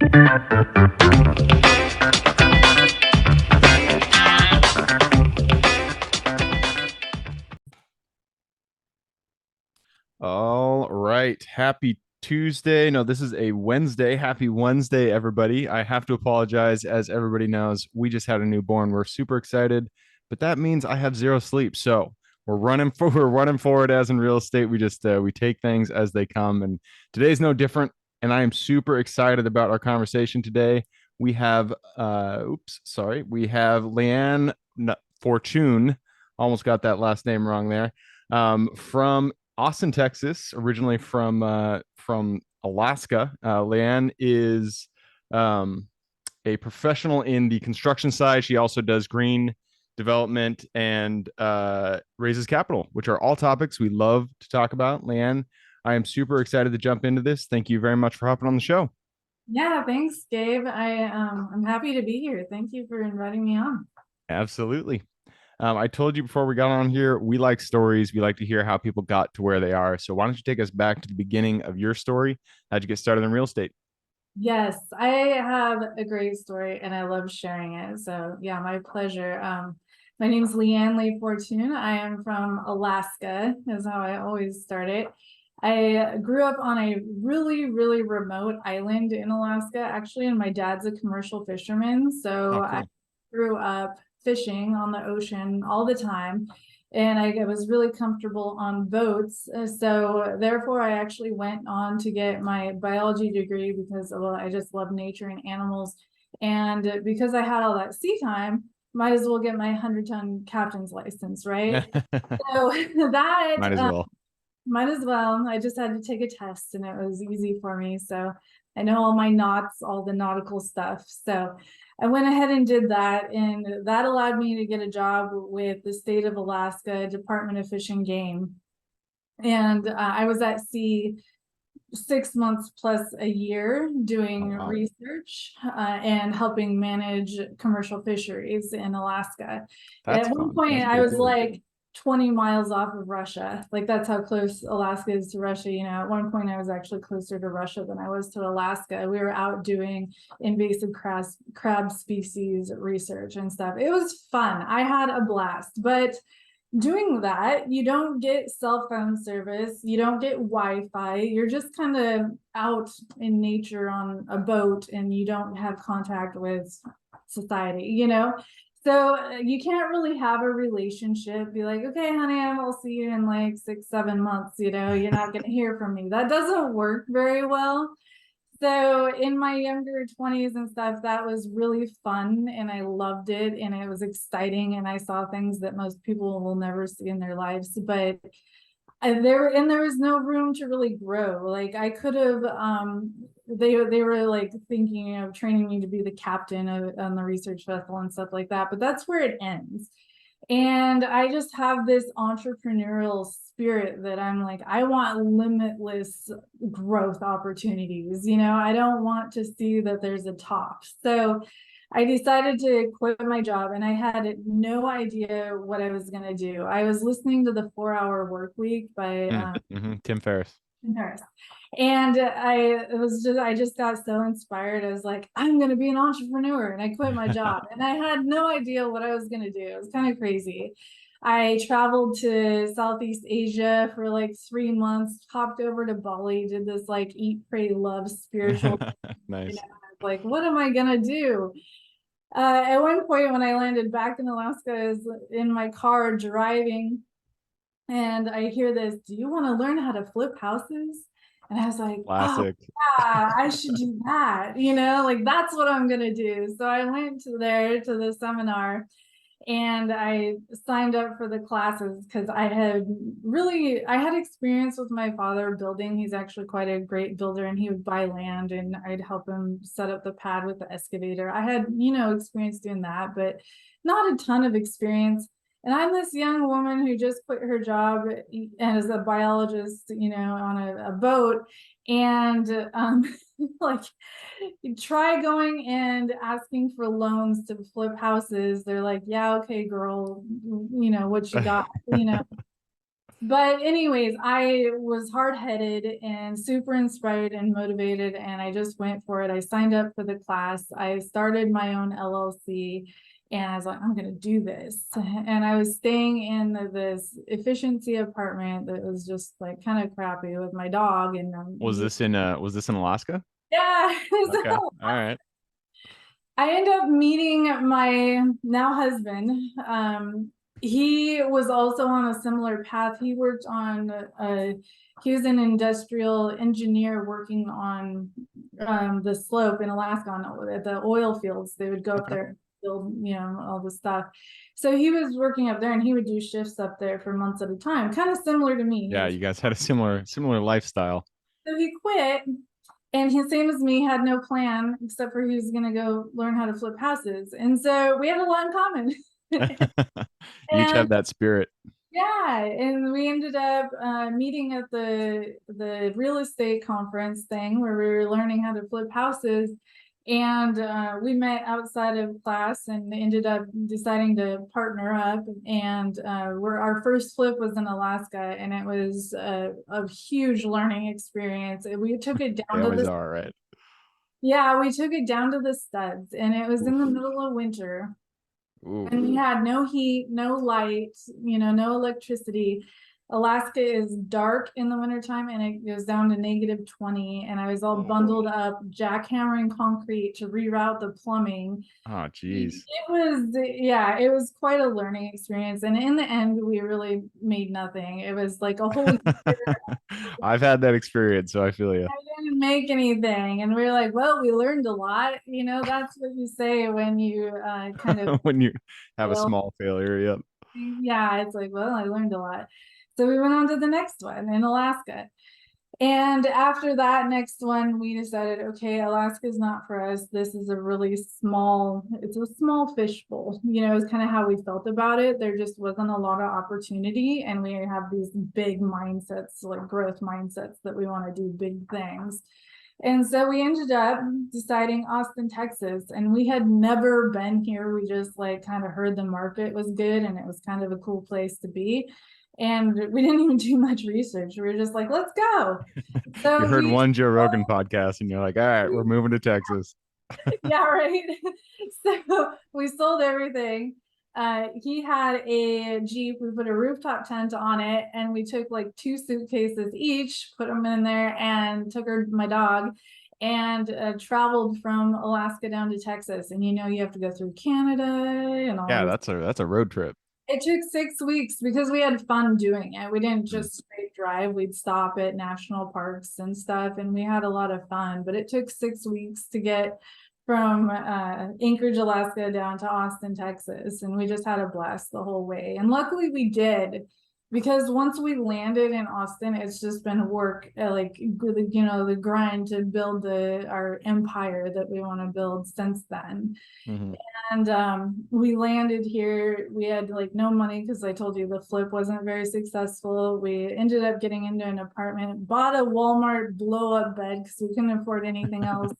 All right. Happy Tuesday. No, this is a Wednesday. Happy Wednesday, everybody. I have to apologize. As everybody knows, we just had a newborn. We're super excited, but that means I have zero sleep. So we're running forward as in real estate. We take things as they come. And today's no different. And I am super excited about our conversation today. We have we have LeAnn Fortune. Almost got that last name wrong there. From Austin, Texas, originally from Alaska. LeAnn is a professional in the construction side. She also does green development and raises capital, which are all topics we love to talk about. LeAnn, I am super excited to jump into this. Thank you very much for hopping on the show. Yeah, thanks, Gabe. I'm happy to be here. Thank you for inviting me on. Absolutely. I told you before we got on here, we like stories. We like to hear how people got to where they are. So why don't you take us back to the beginning of your story? How'd you get started in real estate? Yes, I have a great story and I love sharing it. So yeah, my pleasure. My name's LeAnn Lee Fortune. I am from Alaska, is how I always start it. I grew up on a really, really remote island in Alaska, actually, and my dad's a commercial fisherman. So Oh, I cool. grew up fishing on the ocean all the time. And I was really comfortable on boats. So therefore, I actually went on to get my biology degree because, well, I just love nature and animals. And because I had all that sea time, might as well get my 100-ton captain's license, right? So that Might as well. might as well. I just had to take a test and it was easy for me. So I know all my knots, all the nautical stuff. So I went ahead and did that. And that allowed me to get a job with the state of Alaska Department of Fish and Game. And I was at sea 6 months plus a year Oh, doing wow. research and helping manage commercial fisheries in Alaska. That's At one fun. point, That's I pretty was cool. like 20 miles off of Russia. Like that's how close Alaska is to Russia. You know, at one point, I was actually closer to Russia than I was to Alaska. We were out doing invasive crab species research and stuff. It was fun. I had a blast, but doing that, you don't get cell phone service, you don't get Wi-Fi, you're just kind of out in nature on a boat and you don't have contact with society, you know? So you can't really have a relationship, be like, okay, honey, I'll see you in like 6, 7 months, you know, you're not going to hear from me. That doesn't work very well. So in my younger 20s and stuff, that was really fun and I loved it and it was exciting and I saw things that most people will never see in their lives. But there was no room to really grow. Like I could have they were like thinking of training me to be the captain on the research vessel and stuff like that, but that's where it ends. And I just have this entrepreneurial spirit that I'm like, I want limitless growth opportunities. You know, I don't want to see that there's a top. So I decided to quit my job and I had no idea what I was going to do. I was listening to the 4 Hour Work Week by Tim Ferriss. Tim Ferriss. And I just got so inspired. I was like, I'm going to be an entrepreneur. And I quit my job. And I had no idea what I was going to do. It was kind of crazy. I traveled to Southeast Asia for like 3 months, hopped over to Bali, did this like eat, pray, love spiritual. You know, Nice. like, what am I going to do? At one point, when I landed back in Alaska, I was in my car driving and I hear this, do you want to learn how to flip houses? And I was like, oh, Classic. yeah, I should do that. You know, like that's what I'm going to do. So I went to the seminar and I signed up for the classes because I had experience with my father building. He's actually quite a great builder and he would buy land and I'd help him set up the pad with the excavator. I had, you know, experience doing that, but not a ton of experience. And I'm this young woman who just quit her job as a biologist, you know, on a boat. And like try going and asking for loans to flip houses. They're like, yeah, okay, girl, you know, what you got, you know. But anyways, I was hard-headed and super inspired and motivated, and I just went for it. I signed up for the class. I started my own LLC, and I was like, I'm gonna do this. And I was staying in this efficiency apartment that was just like kind of crappy with my dog, and Was this in Alaska? yeah. Okay. So All right. I end up meeting my now husband. He was also on a similar path. He worked on he was an industrial engineer working on the slope in Alaska at the oil fields. They would go up Okay. there and build, all the stuff. So he was working up there, and he would do shifts up there for months at a time, kind of similar to me. He Yeah, was you guys had a similar lifestyle. so he quit, and he, same as me, had no plan except for he was going to go learn how to flip houses. And so we had a lot in common. You each have And that spirit. yeah, and we ended up meeting at the real estate conference thing where we were learning how to flip houses. And we met outside of class and ended up deciding to partner up. And our first flip was in Alaska, and it was a huge learning experience. We took it They down to always the are, right? yeah, we took it down to the studs, and it was in the Oof. middle of winter. Ooh. And we had no heat, no light, no electricity. Alaska is dark in the wintertime, and it goes down to -20. And I was all Oh, bundled up, jackhammering concrete to reroute the plumbing. oh, geez. It was, yeah, it was quite a learning experience. And in the end, we really made nothing. It was like a whole year. I've had that experience, so I feel you. I didn't make anything. And we were like, well, we learned a lot. That's what you say when you kind of When you have a fail. small failure, yep. Yeah, it's like, well, I learned a lot. So we went on to the next one in Alaska. And after that next one, we decided, okay, Alaska is not for us. This is a really it's a small fishbowl. It's kind of how we felt about it. There just wasn't a lot of opportunity. And we have these big mindsets, like growth mindsets, that we want to do big things. And so we ended up deciding Austin, Texas, and we had never been here. We just like kind of heard the market was good and it was kind of a cool place to be. And we didn't even do much research. We were just like, let's go. You So heard one Joe Rogan podcast and you're like, all right, we're moving to Texas. yeah, right. So we sold everything. He had a Jeep. We put a rooftop tent on it, and we took like two suitcases each, put them in there, and took my dog, and traveled from Alaska down to Texas. And you have to go through Canada and all Yeah, this. that's a road trip. It took 6 weeks because we had fun doing it. We didn't Mm. just straight drive. We'd stop at national parks and stuff, and we had a lot of fun. But it took 6 weeks to get from Anchorage, Alaska, down to Austin, Texas, and we just had a blast the whole way. And luckily, we did, because once we landed in Austin, it's just been work, like the grind to build our empire that we want to build since then. Mhm. And we landed here. We had like no money because I told you the flip wasn't very successful. We ended up getting into an apartment, bought a Walmart blow up bed because we couldn't afford anything else.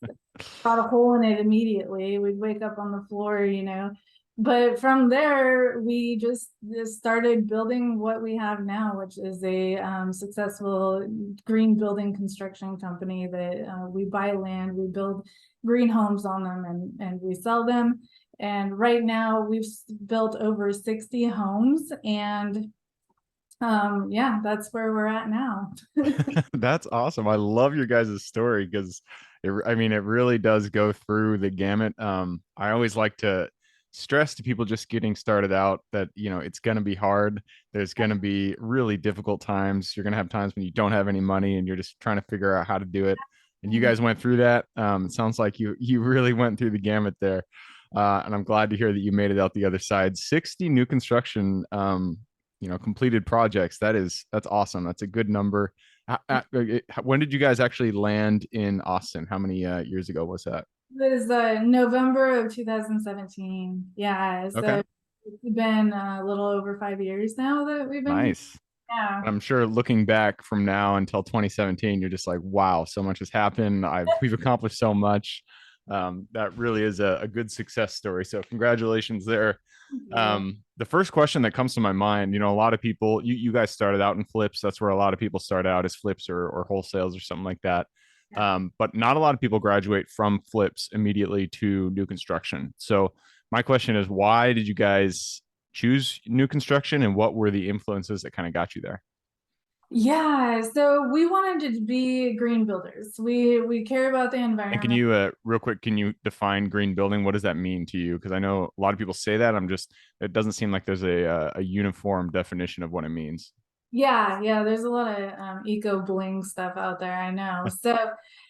Got a hole in it immediately. We'd wake up on the floor. But from there, we just started building what we have now, which is a successful green building construction company that we buy land, we build green homes on them, and we sell them. And right now we've built over 60 homes, and yeah, that's where we're at now. That's awesome. I love your guys' story because I mean, it really does go through the gamut. I always like to stress to people just getting started out that, it's going to be hard. There's going to be really difficult times. You're going to have times when you don't have any money and you're just trying to figure out how to do it. And you guys went through that. It sounds like you really went through the gamut there. And I'm glad to hear that you made it out the other side. 60 new construction completed projects. That's awesome. That's a good number. When did you guys actually land in Austin? How many years ago was that? It was November of 2017. Yeah, Okay, so it's been a little over 5 years now that we've been. nice. Yeah. And I'm sure looking back from now until 2017, you're just like, wow, so much has happened. We've accomplished so much. That really is a good success story. So congratulations there. Yeah. The first question that comes to my mind, a lot of people, you guys started out in flips. That's where a lot of people start out, as flips or wholesales or something like that. Yeah. But not a lot of people graduate from flips immediately to new construction. So my question is, why did you guys choose new construction, and what were the influences that kind of got you there? Yeah, so we wanted to be green builders. We care about the And can environment. you, real quick, can you define green building? What does that mean to you? Because I know a lot of people say that. It doesn't seem like there's a uniform definition of what it means. Yeah, yeah, there's a lot of eco bling stuff out there, I know. So,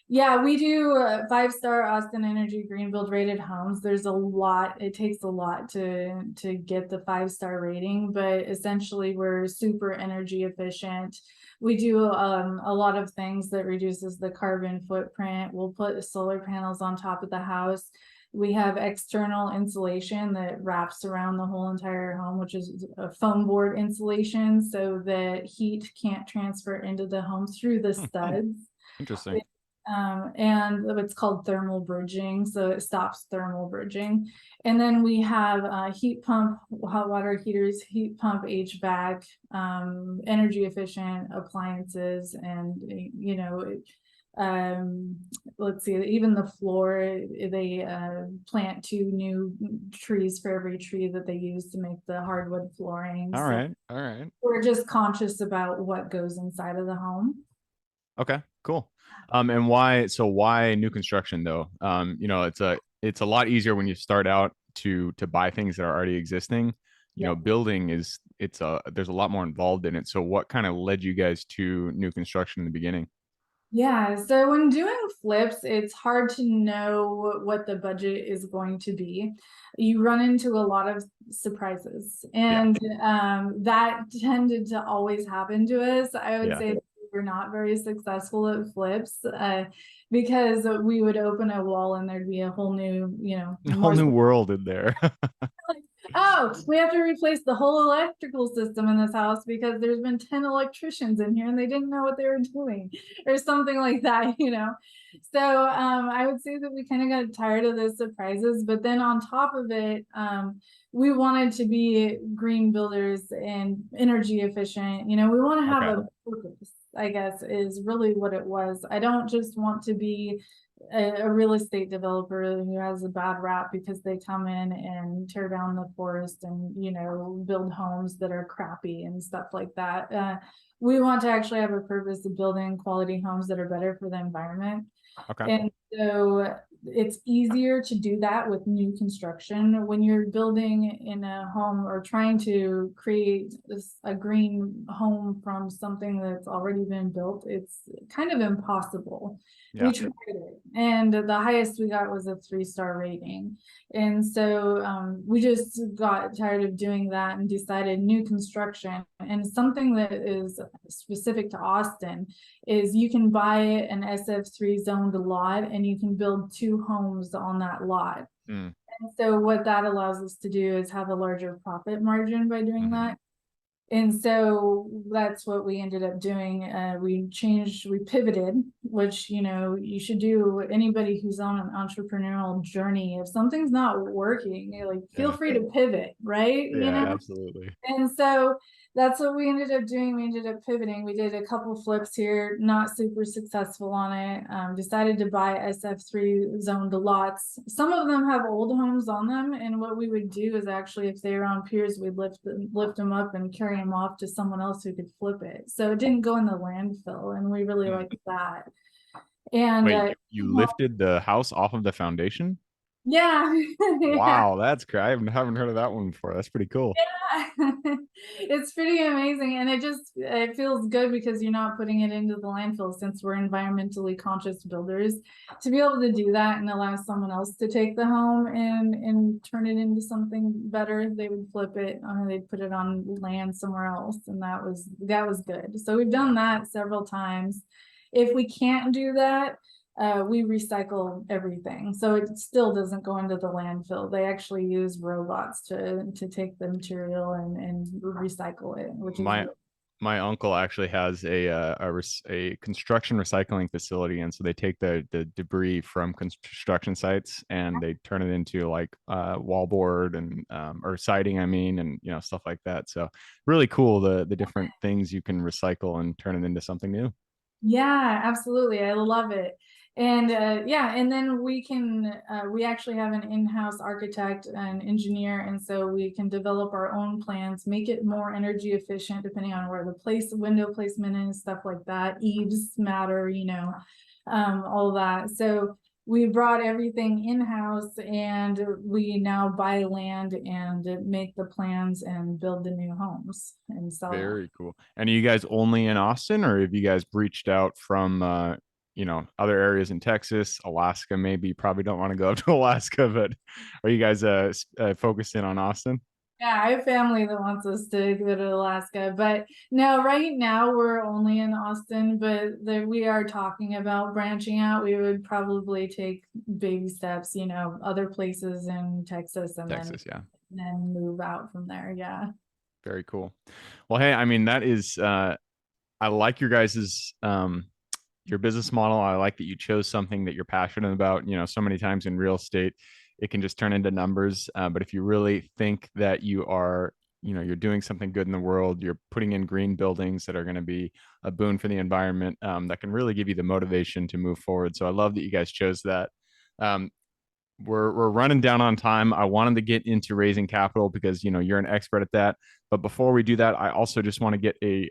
yeah, we do 5-star Austin Energy Green Build rated homes. There's a lot, it takes a lot to get the 5-star rating, but essentially we're super energy efficient. We do a lot of things that reduces the carbon footprint. We'll put solar panels on top of the house. We have external insulation that wraps around the whole entire home, which is a foam board insulation, so that heat can't transfer into the home through the Hmm. studs. Interesting. And it's called thermal bridging, so it stops thermal bridging. And then we have heat pump, hot water heaters, heat pump, HVAC, energy efficient appliances, and um let's see, even the floor, they plant 2 new trees for every tree that they use to make the hardwood flooring. All So right. All right. we're just conscious about what goes inside of the home. Okay, cool. And why new construction though? It's a lot easier when you start out to buy things that are already existing. Yeah. Building is it's a there's a lot more involved in it. So what kind of led you guys to new construction in the beginning? Yeah, so when doing flips, it's hard to know what the budget is going to be. You run into a lot of surprises, Yeah. and that tended to always happen to us. I would Yeah. say that we were not very successful at flips because we would open a wall and there'd be a whole new, A whole more new world in there. oh, we have to replace the whole electrical system in this house because there's been 10 electricians in here and they didn't know what they were doing or something like that. So I would say that we kind of got tired of those surprises, but then on top of it, we wanted to be green builders and energy efficient. We want to have Okay. a purpose, I guess, is really what it was. I don't just want to be a real estate developer who has a bad rap because they come in and tear down the forest and build homes that are crappy and stuff like that. We want to actually have a purpose of building quality homes that are better for the environment. Okay. And so it's easier to do that with new construction. When you're building in a home or trying to create a green home from something that's already been built, it's kind of impossible. We Yeah. tried it, and the highest we got was a 3-star rating. And so we just got tired of doing that and decided new construction. And something that is specific to Austin is you can buy an SF3 zoned lot and you can build 2 homes on that lot. Mm. And so what that allows us to do is have a larger profit margin by doing Hmm. that. And so that's what we ended up doing. We pivoted, which, you should do. Anybody who's on an entrepreneurial journey, if something's not working, feel Yeah. free to pivot, right? Yeah, absolutely. And so that's what we ended up doing. We ended up pivoting. We did a couple flips here, not super successful on it. Decided to buy SF3 zoned lots. Some of them have old homes on them. And what we would do is actually, if they were on piers, we'd lift them up and carry them off to someone else who could flip it. So it didn't go in the landfill. And we really Mm. liked that. And Wait, you lifted the house off of the foundation? yeah, yeah. Wow, that's great. I haven't heard of that one before. That's pretty cool. It's pretty amazing, and it feels good because you're not putting it into the landfill, since we're environmentally conscious builders. To be able to do that and allow someone else to take the home and turn it into something better, they would flip it, they'd put it on land somewhere else, and that was good. So we've done that several times. If we can't do that, we recycle everything, so it still doesn't go into the landfill. They actually use robots to take the material and recycle it, which is My my uncle actually has a construction recycling facility, and so they take the debris from construction sites and they turn it into like wallboard and or siding, I mean, and stuff like that. So really cool the different things you can recycle and turn it into something new. Yeah, absolutely. I love it. And yeah, and then we actually have an in-house architect and engineer, and so we can develop our own plans, make it more energy efficient depending on where the window placement is, stuff like that. Eaves matter, all that. So we brought everything in-house, and we now buy land and make the plans and build the new homes and sell them. Very cool. And are you guys only in Austin, or have you guys breached out from other areas in Texas, Alaska? Maybe you probably don't want to go up to Alaska, but are you guys focused in on Austin? Yeah, I have family that wants us to go to Alaska, but no, right now we're only in Austin, but we are talking about branching out. We would probably take baby steps, other places in Texas, and then Texas, yeah. move out from there. Yeah. Very cool. Well, hey, I mean that is I like your guys's your business model. I like that you chose something that you're passionate about. So many times in real estate, it can just turn into numbers. But if you really think that you are, you're doing something good in the world, you're putting in green buildings that are going to be a boon for the environment, that can really give you the motivation to move forward. So I love that you guys chose that. Um, we're running down on time. I wanted to get into raising capital because you're an expert at that. But before we do that, I also just want to get a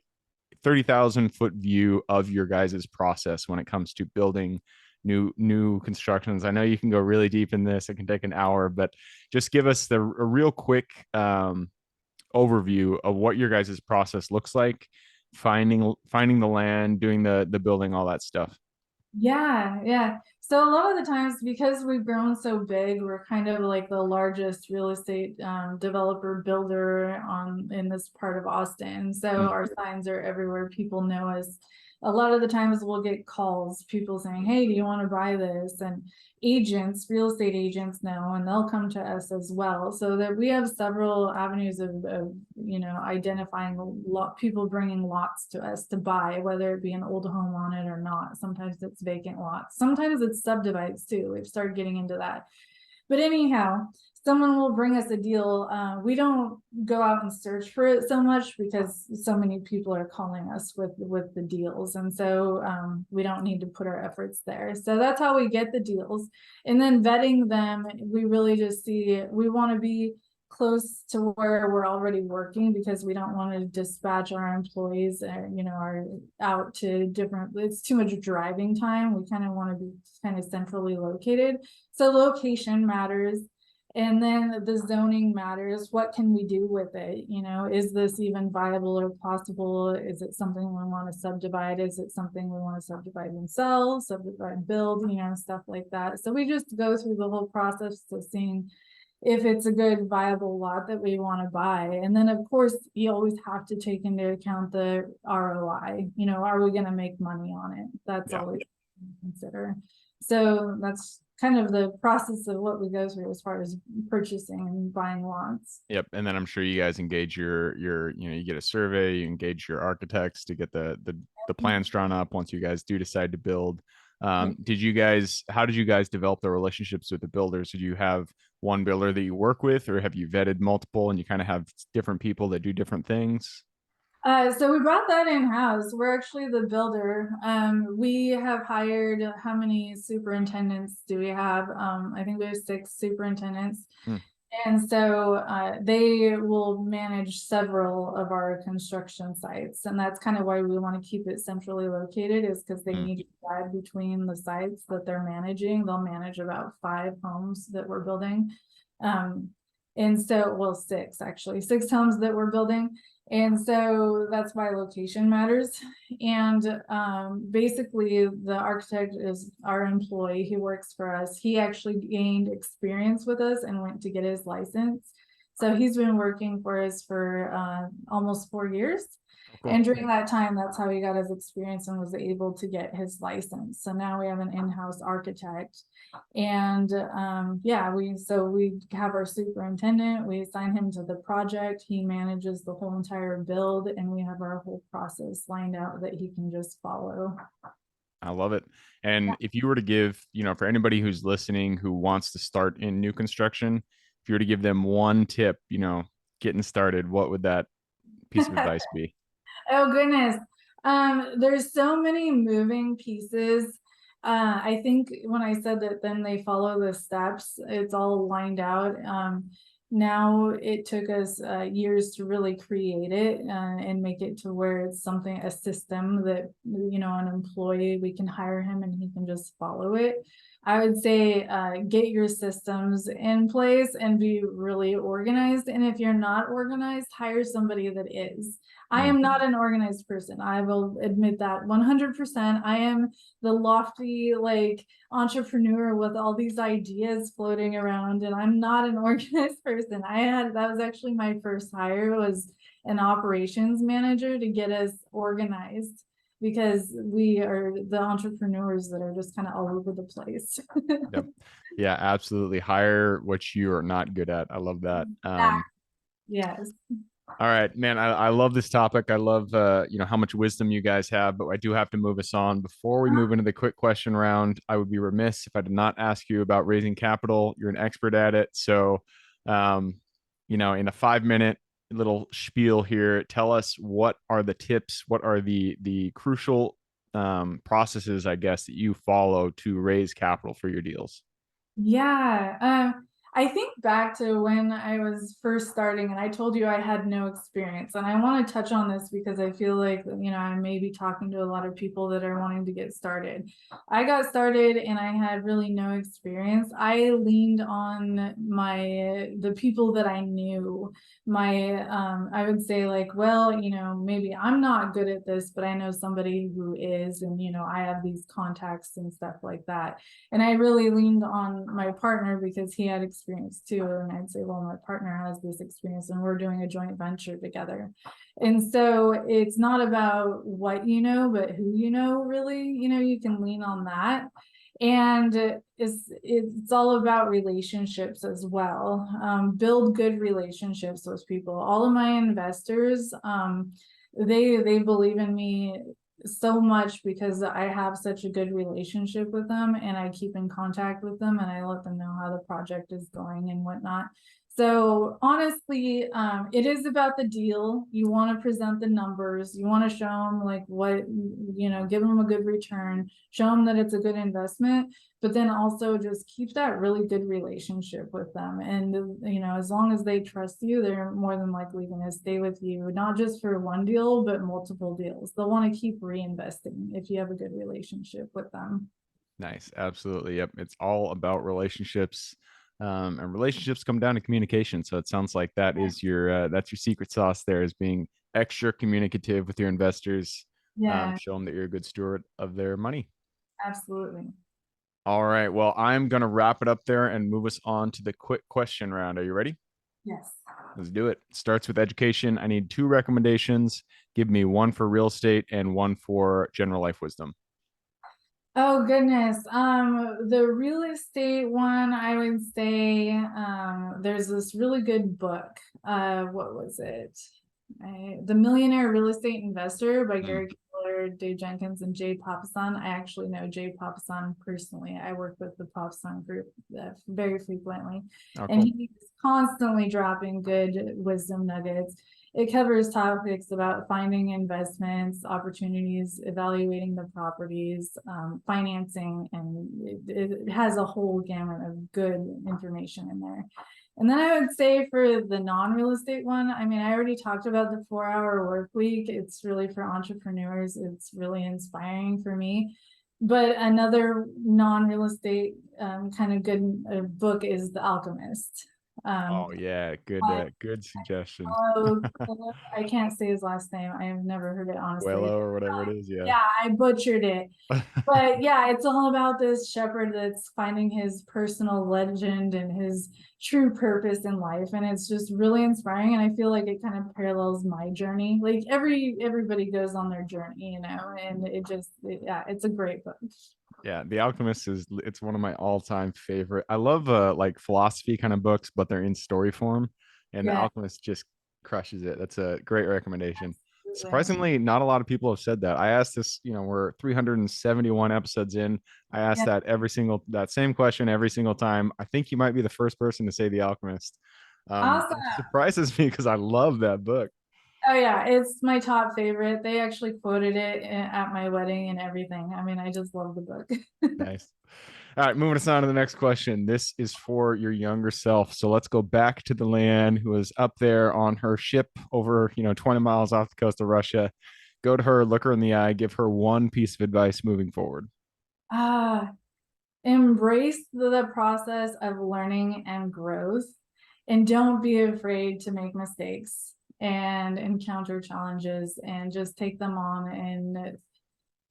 30,000-foot view of your guys' process when it comes to building new constructions. I know you can go really deep in this. It can take an hour, but just give us a real quick overview of what your guys' process looks like, finding the land, doing the building, all that stuff. Yeah, yeah. So a lot of the times, because we've grown so big, we're kind of like the largest real estate developer builder in this part of Austin. So Mm, our signs are everywhere. People know us. A lot of the times we'll get calls, people saying, "Hey, do you want to buy this?" And real estate agents know, and they'll come to us as well. So that we have several avenues of identifying people bringing lots to us to buy, whether it be an old home on it or not. Sometimes it's vacant lots. Sometimes it's subdivides too. We've started getting into that. But anyhow, someone will bring us a deal. We don't go out and search for it so much because so many people are calling us with the deals, and so we don't need to put our efforts there. So that's how we get the deals, and then vetting them. We really just we want to be close to where we're already working because we don't want to dispatch our employees are out to different, it's too much driving time. We kind of want to be kind of centrally located, so location matters. And then the zoning matters. What can we do with it? Is this even viable or possible? Is it something we want to subdivide? Is it something we want to subdivide and sell, subdivide, build, stuff like that. So we just go through the whole process of seeing if it's a good viable lot that we want to buy. And then of course you always have to take into account the ROI. Are we going to make money on it? That's yeah. always consider. So that's kind of the process of what we go through as far as purchasing and buying lots. Yep. And then I'm sure you guys engage your you get a survey, you engage your architects to get the plans drawn up once you guys do decide to build. How did you guys develop the relationships with the builders? Did you have one builder that you work with, or have you vetted multiple and you kind of have different people that do different things? So we brought that in-house. We're actually the builder. We have hired, how many superintendents do we have? I think we have 6 superintendents. Hmm. And so they will manage several of our construction sites. And that's kind of why we want to keep it centrally located, is because they Hmm. need to guide between the sites that they're managing. They'll manage about 5 homes that we're building. And so, well, 6 actually, 6 homes that we're building. And so that's why location matters. And basically the architect is our employee who works for us. He actually gained experience with us and went to get his license. So he's been working for us for almost 4 years. Oh, cool. And during that time, that's how he got his experience and was able to get his license. So now we have an in-house architect. And yeah, we have our superintendent, we assign him to the project, he manages the whole entire build, and we have our whole process lined out that he can just follow. I love it. And if you were to give, for anybody who's listening who wants to start in new construction, if you were to give them one tip, getting started, what would that piece of advice be? Oh goodness. There's so many moving pieces. I think when I said that then they follow the steps, it's all lined out. Now it took us years to really create it and make it to where it's something, a system that, an employee, we can hire him and he can just follow it. I would say get your systems in place and be really organized. And if you're not organized, hire somebody that is. I Mm, am not an organized person. I will admit that 100%. I am the lofty, like, entrepreneur with all these ideas floating around, and I'm not an organized person. That was actually my first hire, was an operations manager to get us organized because we are the entrepreneurs that are just kind of all over the place. yep. Yeah, absolutely. Hire what you are not good at. I love that. Yes. All right, man. I love this topic. I love how much wisdom you guys have, but I do have to move us on. Before we move into the quick question round, I would be remiss if I did not ask you about raising capital. You're an expert at it. So um, in a 5 minute little spiel here, tell us what are the tips, what are the crucial processes, I guess, that you follow to raise capital for your deals. Yeah, I think back to when I was first starting, and I told you I had no experience. And I want to touch on this because I feel like, I may be talking to a lot of people that are wanting to get started. I got started and I had really no experience. I leaned on the people that I knew. I would say, like, well, maybe I'm not good at this, but I know somebody who is, and I have these contacts and stuff like that. And I really leaned on my partner because he had experience too. And I'd say, well, my partner has this experience and we're doing a joint venture together. And so it's not about what you know, but who you know, really. You can lean on that. And it's all about relationships as well. Build good relationships with people. All of my investors, they believe in me so much because I have such a good relationship with them and I keep in contact with them and I let them know how the project is going and whatnot. So honestly, it is about the deal. You want to present the numbers. You want to show them like what, give them a good return, show them that it's a good investment, but then also just keep that really good relationship with them. And, as long as they trust you, they're more than likely going to stay with you, not just for one deal, but multiple deals. They'll want to keep reinvesting if you have a good relationship with them. Nice. Absolutely. Yep. It's all about relationships. And relationships come down to communication. So it sounds like that's your secret sauce there, is being extra communicative with your investors. Yeah, Show them that you're a good steward of their money. absolutely. All right. Well, I'm gonna wrap it up there and move us on to the quick question round. Are you ready? Yes. Let's do it. Starts with education. I need two recommendations. Give me one for real estate and one for general life wisdom. Oh goodness. The real estate one, I would say, there's this really good book. What was it? The Millionaire Real Estate Investor by Mm. Gary Keller, Dave Jenkins, and Jay Papasan. I actually know Jay Papasan personally. I work with the Papasan group very frequently, Oh, and cool. he's constantly dropping good wisdom nuggets. It covers topics about finding investments, opportunities, evaluating the properties, financing, and it has a whole gamut of good information in there. And then I would say for the non-real estate one, I mean, I already talked about the 4-hour work week. It's really for entrepreneurs. It's really inspiring for me. But another non-real estate kind of good book is The Alchemist. Oh yeah, But good suggestion. oh, I can't say his last name. I have never heard it honestly. Quello or whatever it is. Yeah. Yeah, I butchered it. But yeah, it's all about this shepherd that's finding his personal legend and his true purpose in life. And it's just really inspiring. And I feel like it kind of parallels my journey. Like everybody goes on their journey, and yeah, it's a great book. Yeah, The Alchemist is it's one of my all-time favorite. I love like philosophy kind of books, but they're in story form, and The Yeah, Alchemist just crushes it. That's a great recommendation. absolutely. Surprisingly, not a lot of people have said that. I asked this, we're 371 episodes in. I asked Yeah. that same question every single time. I think you might be the first person to say The Alchemist, Awesome. which surprises me because I love that book. Oh yeah, it's my top favorite. They actually quoted it at my wedding and everything. I mean, I just love the book. Nice. All right, moving us on to the next question. This is for your younger self. So let's go back to the LeAnn who was up there on her ship over, 20 miles off the coast of Russia. Go to her, look her in the eye, give her one piece of advice moving forward. Ah, embrace the process of learning and growth, and don't be afraid to make mistakes and encounter challenges, and just take them on and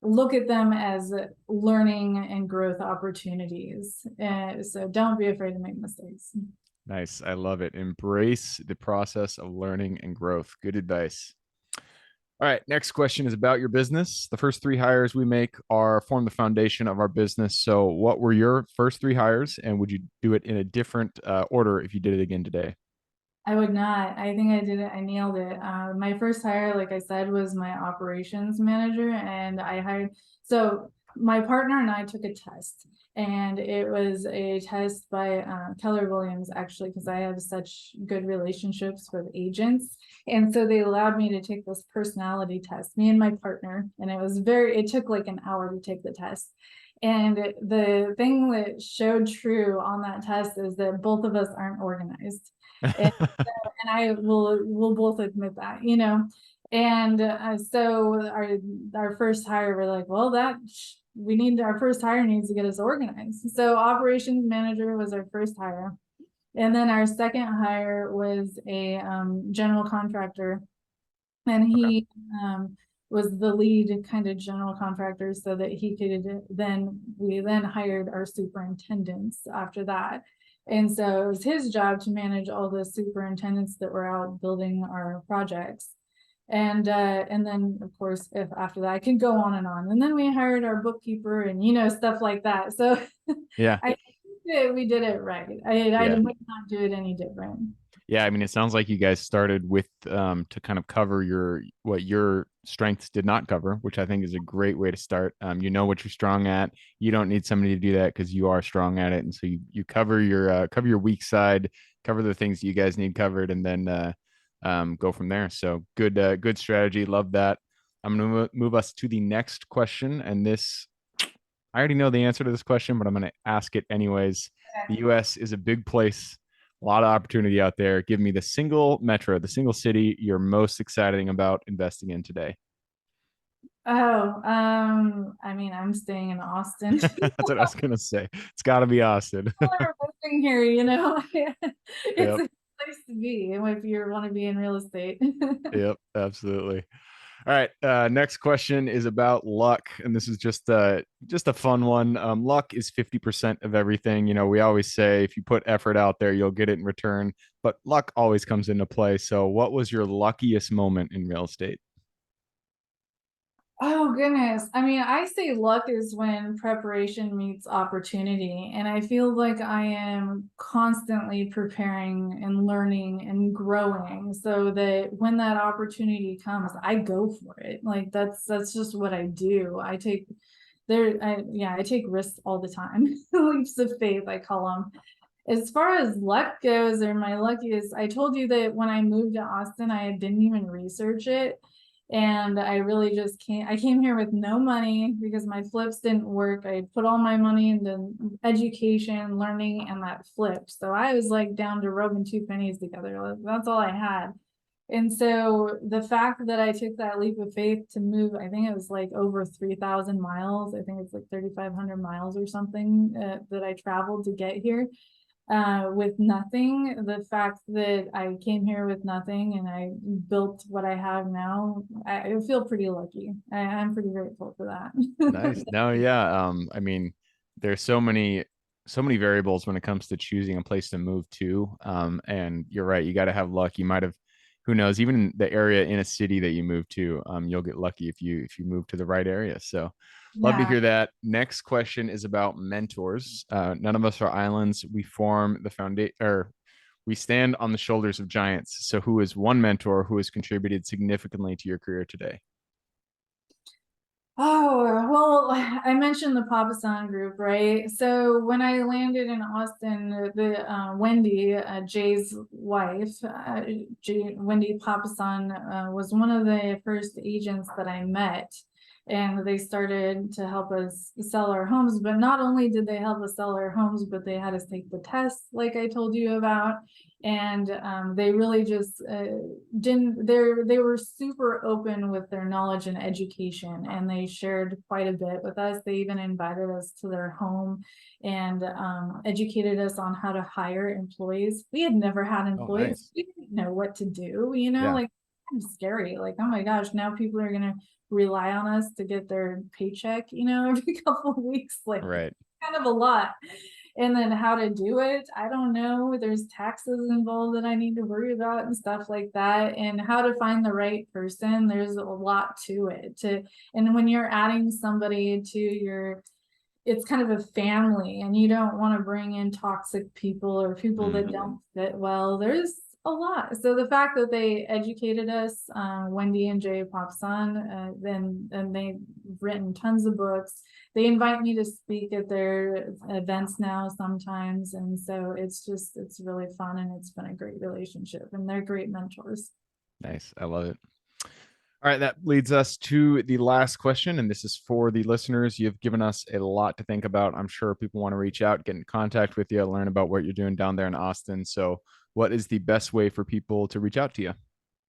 look at them as learning and growth opportunities. So don't be afraid to make mistakes. Nice. I love it. Embrace the process of learning and growth. Good advice. All right, next question is about your business. The first three hires we make are form the foundation of our business. So, what were your first three hires, and would you do it in a different order if you did it again today? I would not. I think I did it. I nailed it. My first hire, like I said, was my operations manager, and I hired. So my partner and I took a test, and it was a test by Keller Williams, actually, because I have such good relationships with agents, and so they allowed me to take this personality test, me and my partner, and it took like an hour to take the test. And the thing that showed true on that test is that both of us aren't organized. And I will both admit that. And so our first hire, we're like, well, our first hire needs to get us organized. So operations manager was our first hire, and then our second hire was a general contractor, and Okay. was the lead kind of general contractor, so that he could we then hired our superintendents after that. And so it was his job to manage all the superintendents that were out building our projects. And then of course, if after that, I can go on and on. And then we hired our bookkeeper and stuff like that. So Yeah. I think that we did it right. I Yeah. would not do it any different. Yeah, I mean, it sounds like you guys started with to kind of cover what your strengths did not cover, which I think is a great way to start. You know what you're strong at. You don't need somebody to do that because you are strong at it, and so you cover your weak side, cover the things that you guys need covered, and then go from there. So good strategy. Love that. I'm gonna move us to the next question, and this I already know the answer to this question, but I'm going to ask it anyways. The US is a big place, a lot of opportunity out there. Give me the single metro, the single city you're most excited about investing in today. Oh, I mean, I'm staying in Austin. That's what I was going to say. It's got to be Austin. We're living here. It's Yep. a place to be if you want to be in real estate. Yep. Absolutely. All right. Next question is about luck, and this is just a fun one. Luck is 50% of everything. We always say if you put effort out there, you'll get it in return. But luck always comes into play. So, what was your luckiest moment in real estate? Oh goodness. I mean, I say luck is when preparation meets opportunity. And I feel like I am constantly preparing and learning and growing, so that when that opportunity comes, I go for it. Like that's just what I do. I take risks all the time. Leaps of faith, I call them. As far as luck goes, or my luckiest, I told you that when I moved to Austin, I didn't even research it. And I really I came here with no money because my flips didn't work. I put all my money into education, learning, and that flip. So I was like down to rubbing two pennies together. That's all I had. And so the fact that I took that leap of faith to move, I think it was like over 3,000 miles. I think it's like 3,500 miles or something that I traveled to get here. with nothing. The fact that I came here with nothing and I built what I have now, I feel pretty lucky. I'm pretty grateful for Nice. that. No, yeah. I mean, there's so many variables when it comes to choosing a place to move to. And you're right, you got to have luck. You might have, who knows, even in the area in a city that you move to, you'll get lucky if you move to the right area. So love to Yeah. hear that. Next question is about mentors. None of us are islands. We form the foundation, or we stand on the shoulders of giants. So who is one mentor who has contributed significantly to your career today? Oh, well, I mentioned the Papa San group, right? So when I landed in Austin, the Wendy, Jay's wife, Wendy Papa San, was one of the first agents that I met. And they started to help us sell our homes. But not only did they help us sell our homes, but they had us take the test, like I told you about. And they really just didn't they were super open with their knowledge and education, and they shared quite a bit with us. They even invited us to their home and educated us on how to hire employees. We had never had Oh, employees. nice. We didn't know what to do, Yeah. like kind of scary, like, oh my gosh, now people are going to rely on us to get their paycheck, every couple of weeks, like Right. kind of a lot. And then how to do it, I don't know. There's taxes involved that I need to worry about and stuff like that. And how to find the right person. There's a lot to it. And when you're adding somebody to your, it's kind of a family, and you don't want to bring in toxic people or people that Mhm. don't fit well. There's a lot. So the fact that they educated us, Wendy and Jay Popson, then and they've written tons of books. They invite me to speak at their events now sometimes, and so it's really fun, and it's been a great relationship, and they're great mentors. Nice. I love it. All right, that leads us to the last question, and this is for the listeners. You've given us a lot to think about. I'm sure people want to reach out, get in contact with you, learn about what you're doing down there in Austin. So, what is the best way for people to reach out to you?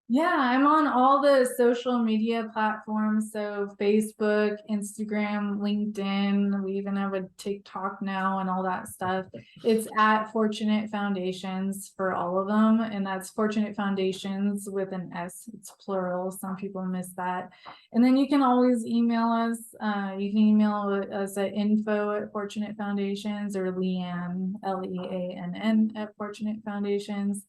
Yeah, I'm on all the social media platforms. So Facebook, Instagram, LinkedIn. We even have a TikTok now and all that stuff. It's at Fortunate Foundations for all of them. And that's Fortunate Foundations with an S. It's plural. Some people miss that. And then you can always email us. You can email us at info@Fortunate Foundations, or LeAnn, LEANN, at Fortunate Foundations.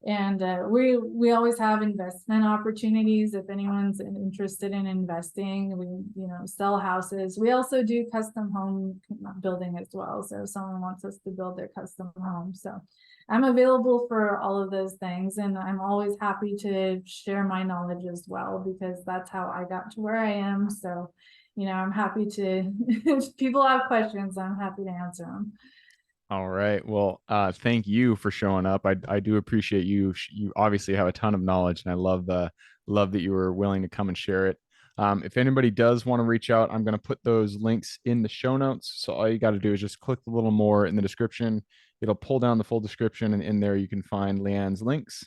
And we always have investment opportunities if anyone's interested in investing. We sell houses. We also do custom home building as well. So if someone wants us to build their custom home, so I'm available for all of those things, and I'm always happy to share my knowledge as well, because that's how I got to where I am. So I'm happy to if people have questions, I'm happy to answer them. All right. Well, thank you for showing up. I do appreciate you. You obviously have a ton of knowledge, and I love that you were willing to come and share it. If anybody does want to reach out, I'm going to put those links in the show notes. So all you got to do is just click a little more in the description. It'll pull down the full description, and in there you can find LeAnn's links.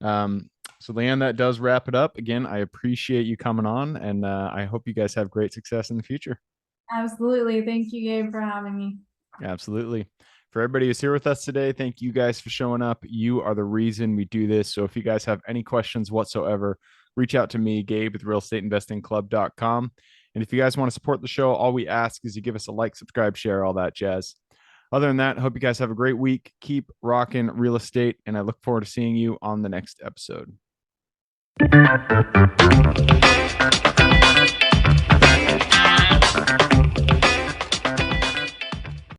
So LeAnn, that does wrap it up. Again, I appreciate you coming on, and I hope you guys have great success in the future. Absolutely. Thank you, Gabe, for having me. Absolutely. For everybody who's here with us today, thank you guys for showing up. You are the reason we do this. So if you guys have any questions whatsoever, reach out to me, Gabe, with realestateinvestingclub.com. And if you guys want to support the show, all we ask is you give us a like, subscribe, share, all that jazz. Other than that, hope you guys have a great week. Keep rocking real estate, and I look forward to seeing you on the next episode.